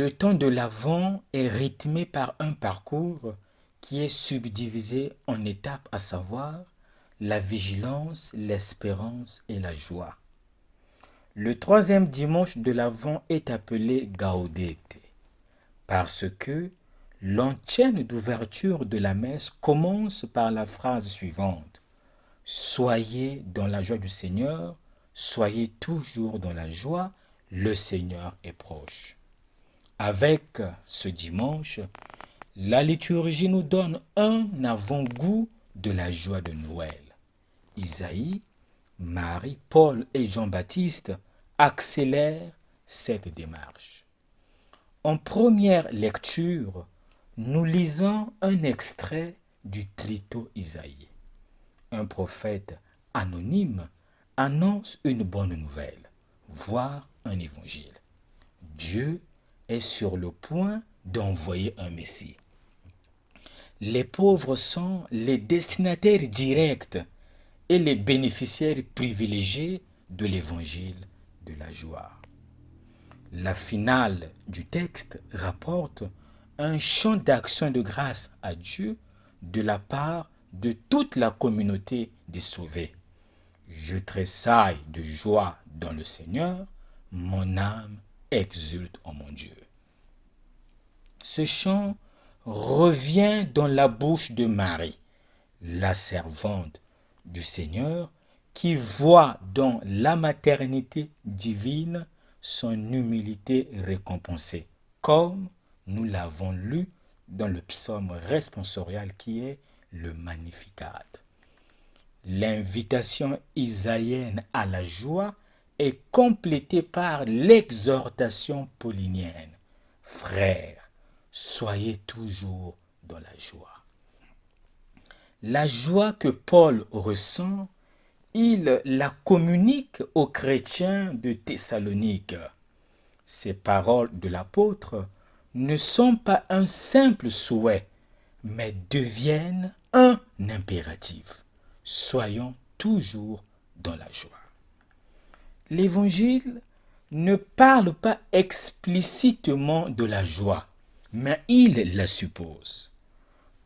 Le temps de l'Avent est rythmé par un parcours qui est subdivisé en étapes, à savoir la vigilance, l'espérance et la joie. Le troisième dimanche de l'Avent est appelé Gaudete parce que l'antienne d'ouverture de la messe commence par la phrase suivante: Soyez dans la joie du Seigneur, soyez toujours dans la joie, le Seigneur est proche. Avec ce dimanche, la liturgie nous donne un avant-goût de la joie de Noël. Isaïe, Marie, Paul et Jean-Baptiste accélèrent cette démarche. En première lecture, nous lisons un extrait du Trito Isaïe. Un prophète anonyme annonce une bonne nouvelle, voire un évangile. Dieu est sur le point d'envoyer un Messie. Les pauvres sont les destinataires directs et les bénéficiaires privilégiés de l'évangile de la joie. La finale du texte rapporte un chant d'action de grâce à Dieu de la part de toute la communauté des sauvés. Je tressaille de joie dans le Seigneur, mon âme exulte en mon Dieu. Ce chant revient dans la bouche de Marie, la servante du Seigneur, qui voit dans la maternité divine son humilité récompensée, comme nous l'avons lu dans le psaume responsorial qui est le Magnificat. L'invitation isaïenne à la joie est complétée par l'exhortation paulinienne. Frères, soyez toujours dans la joie. La joie que Paul ressent, il la communique aux chrétiens de Thessalonique. Ces paroles de l'apôtre ne sont pas un simple souhait, mais deviennent un impératif. Soyons toujours dans la joie. L'Évangile ne parle pas explicitement de la joie, mais il la suppose.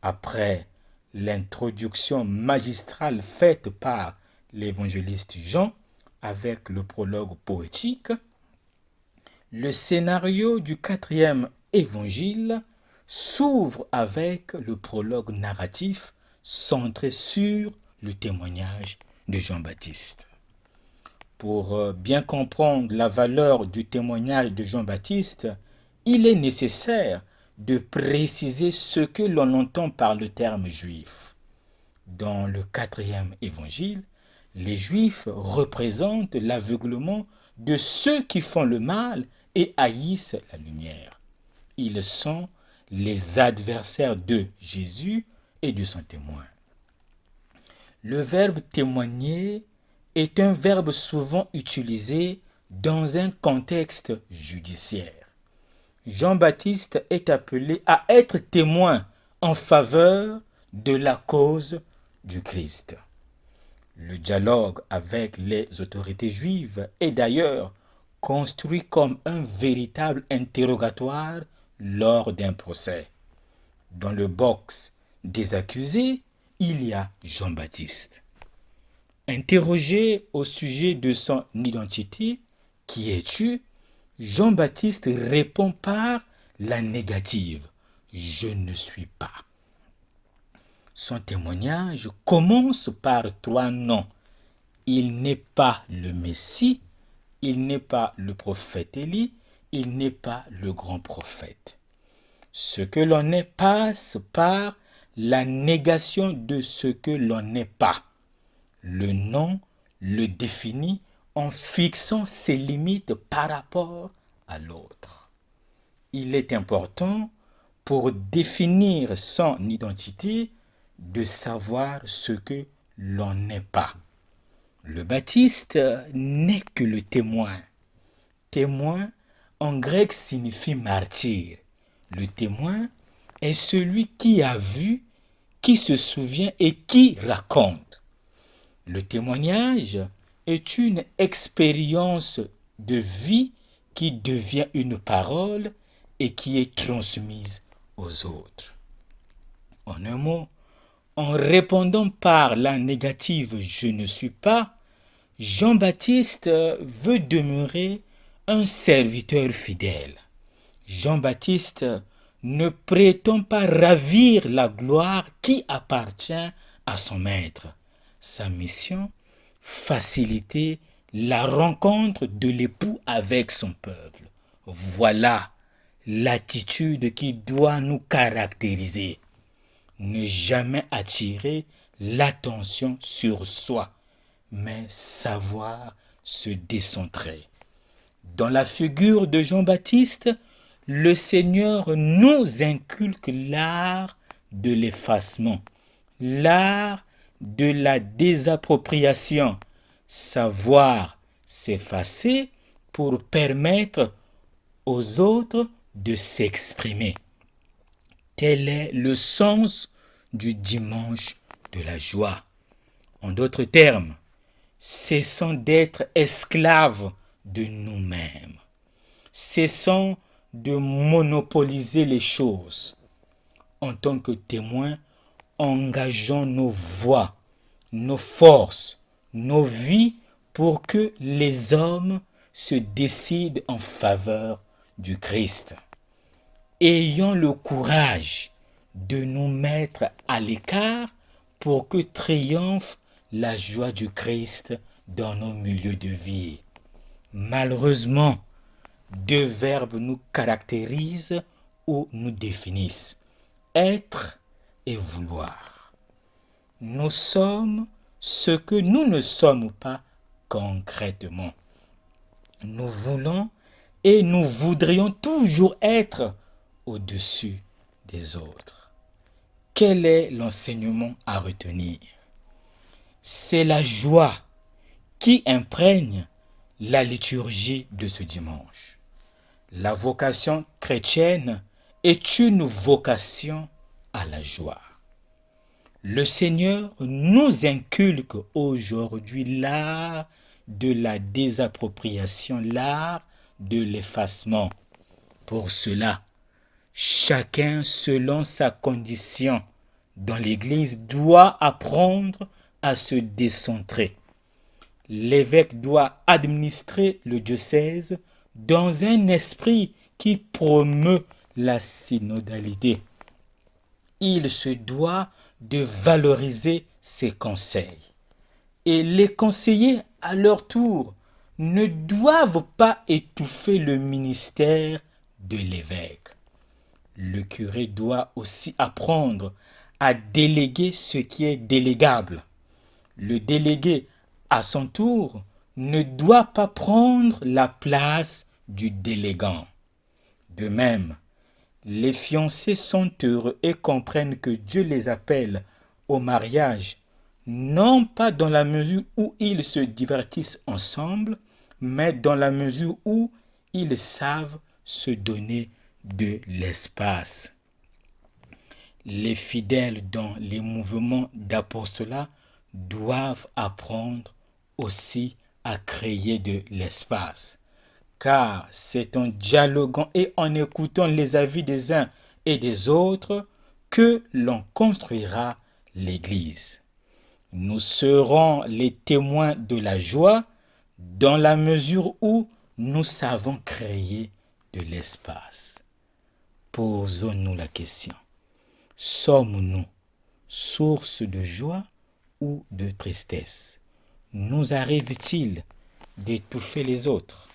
Après l'introduction magistrale faite par l'évangéliste Jean avec le prologue poétique, le scénario du quatrième évangile s'ouvre avec le prologue narratif centré sur le témoignage de Jean-Baptiste. Pour bien comprendre la valeur du témoignage de Jean-Baptiste, il est nécessaire de préciser ce que l'on entend par le terme juif. Dans le quatrième évangile, les Juifs représentent l'aveuglement de ceux qui font le mal et haïssent la lumière. Ils sont les adversaires de Jésus et de son témoin. Le verbe témoigner est un verbe souvent utilisé dans un contexte judiciaire. Jean-Baptiste est appelé à être témoin en faveur de la cause du Christ. Le dialogue avec les autorités juives est d'ailleurs construit comme un véritable interrogatoire lors d'un procès. Dans le box des accusés, il y a Jean-Baptiste. Interrogé au sujet de son identité, qui es-tu? Jean-Baptiste répond par la négative. Je ne suis pas. Son témoignage commence par trois noms. Il n'est pas le Messie, il n'est pas le prophète Élie, il n'est pas le grand prophète. Ce que l'on est passe par la négation de ce que l'on n'est pas. Le nom le définit en fixant ses limites par rapport à l'autre. Il est important, pour définir son identité, de savoir ce que l'on n'est pas. Le Baptiste n'est que le témoin. Témoin en grec signifie martyr. Le témoin est celui qui a vu, qui se souvient et qui raconte. Le témoignage est une expérience de vie qui devient une parole et qui est transmise aux autres. En un mot, en répondant par la négative « je ne suis pas », Jean-Baptiste veut demeurer un serviteur fidèle. Jean-Baptiste ne prétend pas ravir la gloire qui appartient à son maître. Sa mission, faciliter la rencontre de l'époux avec son peuple. Voilà l'attitude qui doit nous caractériser. Ne jamais attirer l'attention sur soi, mais savoir se décentrer. Dans la figure de Jean-Baptiste, le Seigneur nous inculque l'art de l'effacement, l'art de la désappropriation, savoir s'effacer pour permettre aux autres de s'exprimer. Tel est le sens du dimanche de la joie. En d'autres termes, cessons d'être esclaves de nous-mêmes. Cessons de monopoliser les choses. En tant que témoins, engageons nos voix, nos forces, nos vies pour que les hommes se décident en faveur du Christ. Ayons le courage de nous mettre à l'écart pour que triomphe la joie du Christ dans nos milieux de vie. Malheureusement, deux verbes nous caractérisent ou nous définissent: être et vouloir. Nous sommes ce que nous ne sommes pas concrètement. Nous voulons et nous voudrions toujours être au-dessus des autres. Quel est l'enseignement à retenir? C'est la joie qui imprègne la liturgie de ce dimanche. La vocation chrétienne est une vocation à la joie. Le Seigneur nous inculque aujourd'hui l'art de la désappropriation, l'art de l'effacement. Pour cela, chacun selon sa condition dans l'Église doit apprendre à se décentrer. L'évêque doit administrer le diocèse dans un esprit qui promeut la synodalité. Il se doit de valoriser ses conseils. Et les conseillers, à leur tour, ne doivent pas étouffer le ministère de l'évêque. Le curé doit aussi apprendre à déléguer ce qui est délégable. Le délégué, à son tour, ne doit pas prendre la place du délégant. De même, les fiancés sont heureux et comprennent que Dieu les appelle au mariage, non pas dans la mesure où ils se divertissent ensemble, mais dans la mesure où ils savent se donner de l'espace. Les fidèles dans les mouvements d'apostolat doivent apprendre aussi à créer de l'espace. Car c'est en dialoguant et en écoutant les avis des uns et des autres que l'on construira l'Église. Nous serons les témoins de la joie dans la mesure où nous savons créer de l'espace. Posons-nous la question: sommes-nous source de joie ou de tristesse? Nous arrive-t-il d'étouffer les autres?